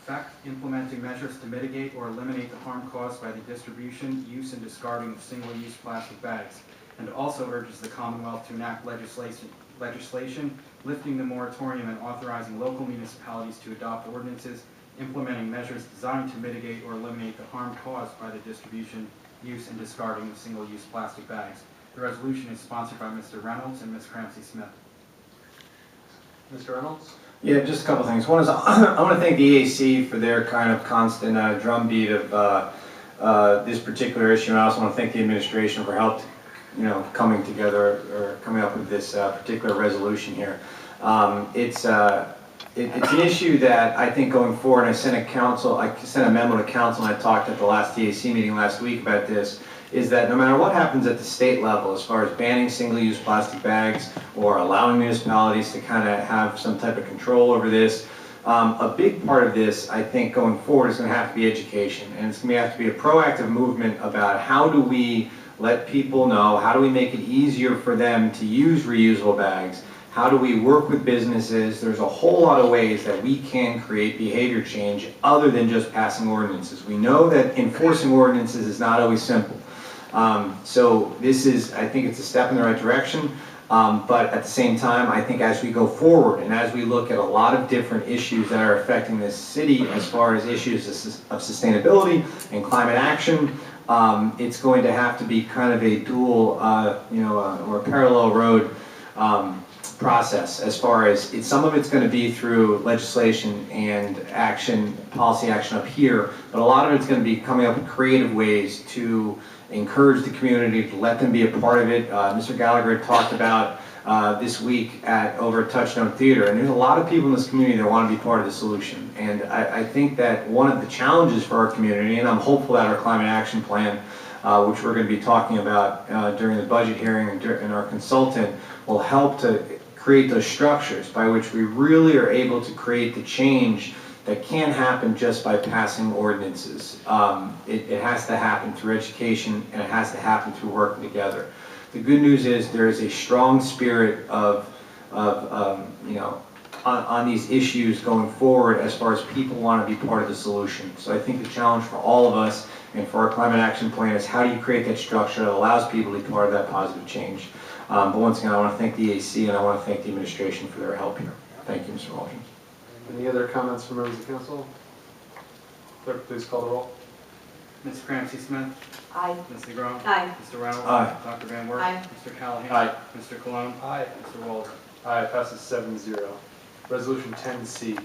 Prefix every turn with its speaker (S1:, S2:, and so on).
S1: effect, implementing measures to mitigate or eliminate the harm caused by the distribution, use, and discarding of single-use plastic bags, and also urges the Commonwealth to enact legislation lifting the moratorium and authorizing local municipalities to adopt ordinances implementing measures designed to mitigate or eliminate the harm caused by the distribution, use, and discarding of single-use plastic bags. The resolution is sponsored by Mr. Reynolds and Ms. Cramsey-Smith.
S2: Mr. Reynolds?
S3: Yeah, just a couple things. One is I want to thank the EAC for their kind of constant drumbeat of this particular issue, and I also want to thank the administration for help, coming together or coming up with this particular resolution here. It's an issue that I think going forward, I sent a memo to council, and I talked at the last EAC meeting last week about this, is that no matter what happens at the state level, as far as banning single-use plastic bags or allowing municipalities to kind of have some type of control over this, a big part of this, I think, going forward is going to have to be education. And it's going to have to be a proactive movement about how do we let people know, how do we make it easier for them to use reusable bags, how do we work with businesses. There's a whole lot of ways that we can create behavior change other than just passing ordinances. We know that enforcing ordinances is not always simple. So this is, I think it's a step in the right direction, but at the same time, I think as we go forward and as we look at a lot of different issues that are affecting this city as far as issues of sustainability and climate action, it's going to have to be kind of a dual, or a parallel road process, as far as some of it's going to be through legislation and action, policy action up here, but a lot of it's going to be coming up with creative ways to encourage the community, to let them be a part of it. Mr. Gallagher talked about this week over at Touchstone Theater, and there's a lot of people in this community that want to be part of the solution. And I think that one of the challenges for our community, and I'm hopeful that our climate action plan, which we're going to be talking about during the budget hearing and our consultant, will help to create those structures by which we really are able to create the change that can't happen just by passing ordinances. It has to happen through education, and it has to happen through working together. The good news is there is a strong spirit of on these issues going forward as far as people want to be part of the solution. So I think the challenge for all of us and for our climate action plan is how do you create that structure that allows people to be part of that positive change. But once again, I want to thank the EAC and I want to thank the administration for their help here. Thank you, Mr. Waldron.
S2: Any other comments from members of council? Clerk, please call the roll.
S1: Ms. Cramsey-Smith?
S4: Aye.
S1: Ms. DeGrom?
S4: Aye.
S1: Mr. Reynolds?
S3: Aye.
S1: Dr. Van Wert?
S4: Aye.
S1: Mr. Callahan?
S2: Aye.
S1: Mr. Cologne?
S2: Aye.
S1: Mr. Waldron?
S2: Aye, passes 7-0. Resolution 10C.